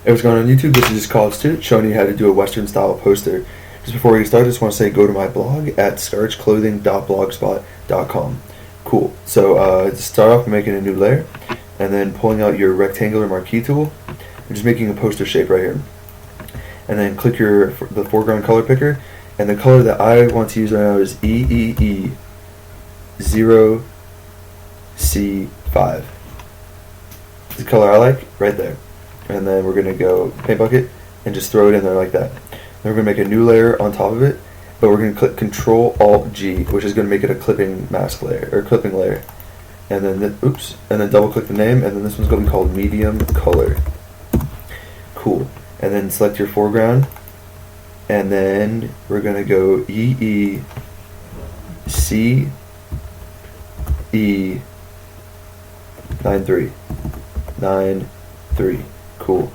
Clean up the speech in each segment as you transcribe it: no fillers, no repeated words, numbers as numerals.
Hey, what's going on YouTube? This is just College Student showing you how to do a Western style poster. Just before we get started, I just want to say go to my blog at scarchclothing.blogspot.com. Cool. So to start off, making a new layer, and then pulling out your rectangular marquee tool, and just making a poster shape right here. And then click the foreground color picker, and the color that I want to use right now is EEE0C5. The color I like, right there. And then we're going to go paint bucket and just throw it in there like that. Then we're going to make a new layer on top of it, but we're going to click Control Alt G, which is going to make it a clipping mask layer or clipping layer. And then and then double click the name, and then this one's going to be called medium color. Cool. And then select your foreground, and then we're going to go EECE93. Cool.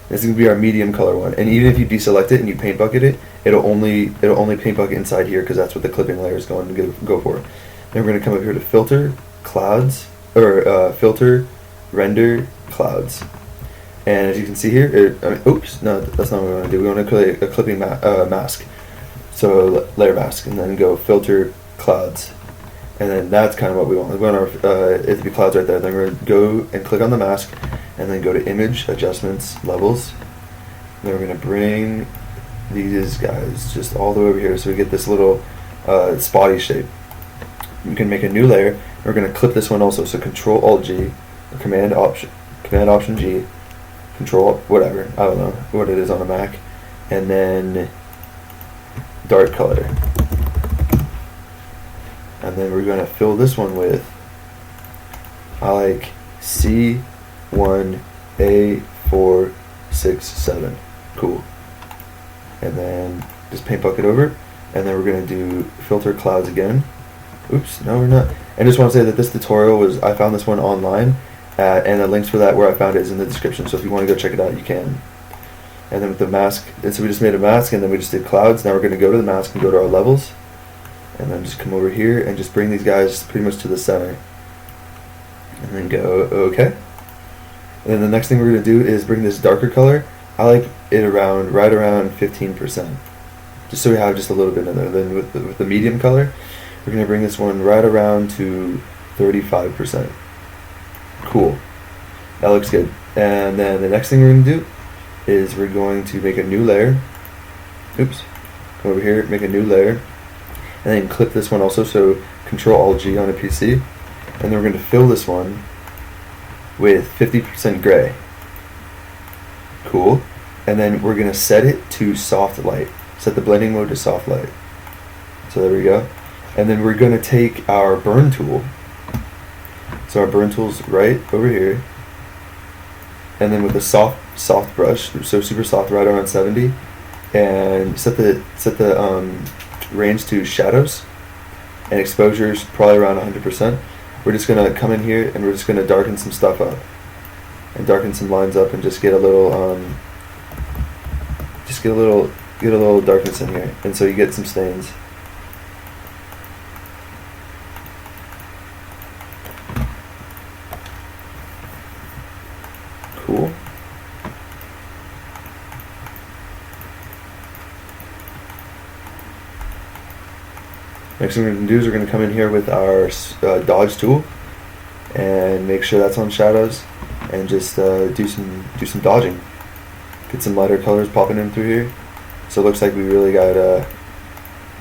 This is gonna be our medium color one, and even if you deselect it and you paint bucket it, it'll only paint bucket inside here because that's what the clipping layer is going to go for. Then we're gonna come up here to filter clouds filter render clouds, and as you can see here, oops, no, that's not what we want to do. We want to create a clipping mask, so layer mask, and then go filter clouds. And then that's kind of what we want. We want it to be clouds right there. Then we're going to go and click on the mask, and then go to Image, Adjustments, Levels. And then we're going to bring these guys just all the way over here so we get this little spotty shape. We can make a new layer. And we're going to clip this one also. So Control Alt G, or Command Option G, Control whatever. I don't know what it is on a Mac. And then dark color. And then we're going to fill this one with, I like C1A467. Cool. And then just paint bucket over. And then we're going to do filter clouds again. Oops, no we're not. And just want to say that this tutorial I found this one online, and the links for that where I found it is in the description. So if you want to go check it out, you can. And then with the mask, and so we just made a mask, and then we just did clouds. Now we're going to go to the mask and go to our levels. And then just come over here and just bring these guys pretty much to the center. And then go OK. And then the next thing we're going to do is bring this darker color. I like it right around 15%. Just so we have just a little bit in there. Then with the medium color, we're going to bring this one right around to 35%. Cool. That looks good. And then the next thing we're going to do is we're going to make a new layer. Oops. Come over here, make a new layer. And then clip this one also, so Control Alt G on a PC. And then we're going to fill this one with 50% gray. Cool. And then we're going to set it to soft light. Set the blending mode to soft light. So there we go. And then we're going to take our burn tool. So our burn tool's right over here. And then with a soft brush, so super soft, right around 70, and set the range to shadows, and exposures probably around 100%. We're just gonna come in here and we're just gonna darken some stuff up and darken some lines up and just get a little darkness in here, and so you get some stains. Cool. Next thing we're going to do is we're going to come in here with our dodge tool and make sure that's on shadows, and just do some dodging. Get some lighter colors popping in through here, so it looks like we really got a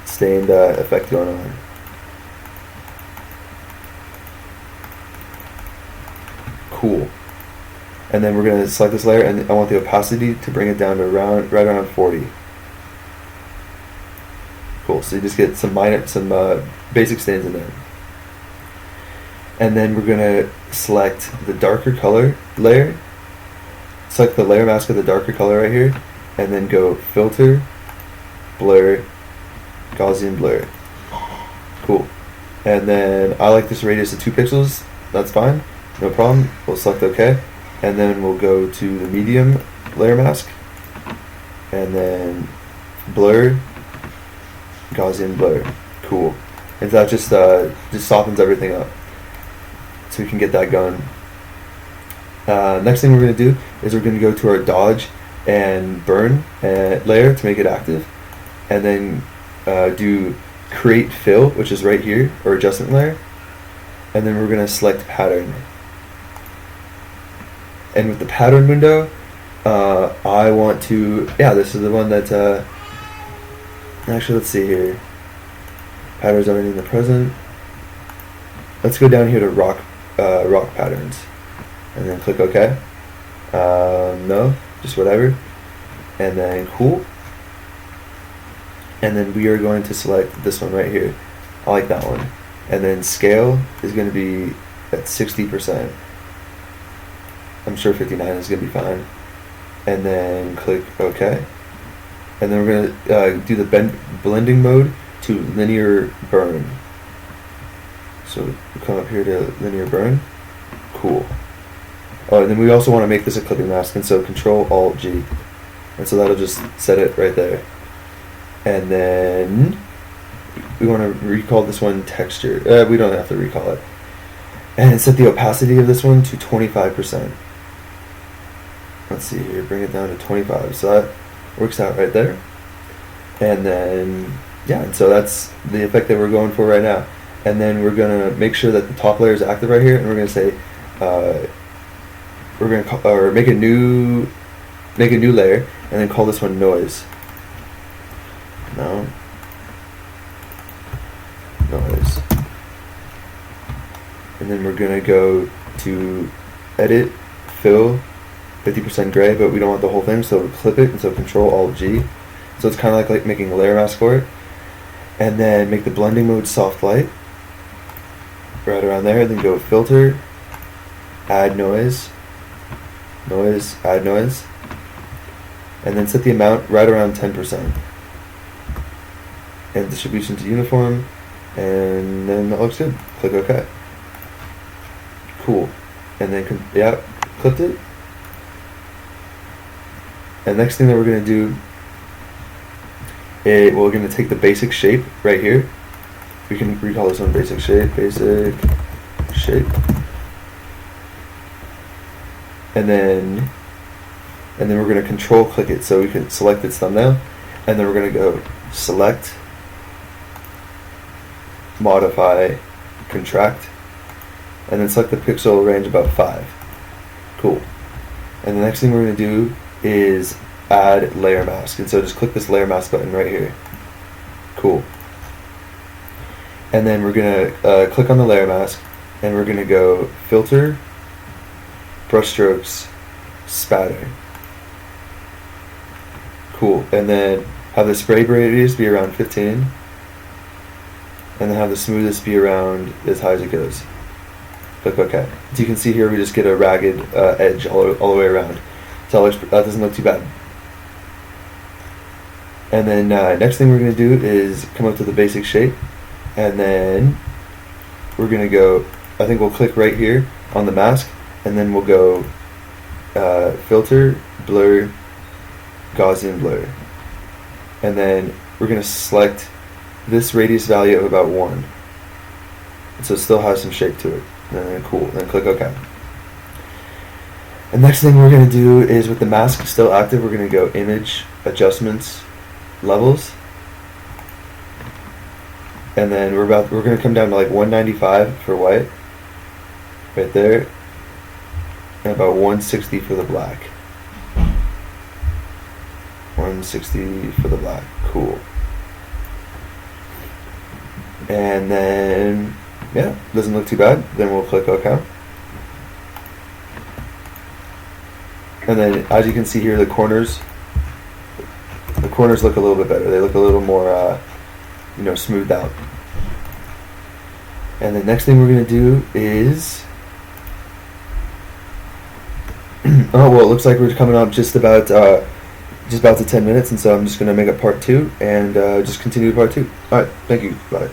stained effect going on. Cool. And then we're going to select this layer, and I want the opacity to bring it down to right around 40. Cool. So you just get some basic stains in there. And then we're going to select the darker color layer. Select the layer mask of the darker color right here, and then go filter, blur, Gaussian blur. Cool. And then I like this radius of 2 pixels. That's fine. No problem. We'll select OK. And then we'll go to the medium layer mask, and then blur, Gaussian blur. Cool. And that just softens everything up, so we can get that going. Next thing we're going to do is we're going to go to our dodge and burn layer to make it active, and then do create fill, which is right here, or adjustment layer, and then we're going to select pattern. And with the pattern window, I want to, this is the one that, actually let's see here, patterns already in the present. Let's go down here to rock patterns, and then click OK. No, just whatever, and then cool. And then we are going to select this one right here. I like that one. And then scale is going to be at 60%. I'm sure 59 is going to be fine. And then click OK. And then we're going to do the blending mode to linear burn. So we come up here to linear burn. Cool. Oh, and then we also want to make this a clipping mask, and so Control Alt G. And so that'll just set it right there. And then we want to recall this one texture. We don't have to recall it. And set the opacity of this one to 25%. Let's see here, bring it down to 25. So that works out right there. And then, and so that's the effect that we're going for right now. And then we're going to make sure that the top layer is active right here, and we're going to say, we're going to make a new layer, and then call this one noise. No. Noise. And then we're going to go to edit, fill, 50% gray, but we don't want the whole thing, so we'll clip it, and so Control Alt G. So it's kind of like making a layer mask for it. And then make the blending mode soft light, right around there. Then go filter, add noise, add noise, and then set the amount right around 10%. And distribution to uniform, and then that looks good. Click OK. Cool. And then clipped it. And next thing that we're going to do is we're going to take the basic shape right here. We can recall this one basic shape, and then we're going to control click it so we can select its thumbnail, and then we're going to go select, modify, contract, and then select the pixel range about 5. Cool. And the next thing we're going to do is add layer mask, and so just click this layer mask button right here. Cool. And then we're going to click on the layer mask, and we're going to go filter, brush strokes, spatter. Cool. And then have the spray radius be around 15, and then have the smoothest be around as high as it goes. Click OK. As you can see here, we just get a ragged edge all the way around. So that doesn't look too bad. And then next thing we're going to do is come up to the basic shape, and then we're going to go, I think we'll click right here on the mask, and then we'll go filter, blur, Gaussian blur. And then we're going to select this radius value of about 1. So it still has some shape to it. And then cool, then click OK. And next thing we're going to do is, with the mask still active, we're going to go image, adjustments, levels. And then we're going to come down to like 195 for white, right there, and about 160 for the black. 160 for the black. Cool. And then doesn't look too bad. Then we'll click OK. And then, as you can see here, the corners look a little bit better. They look a little more, smoothed out. And the next thing we're going to do is, it looks like we're coming up just about to 10 minutes, and so I'm just going to make a part 2 and just continue part 2. All right, thank you. Bye.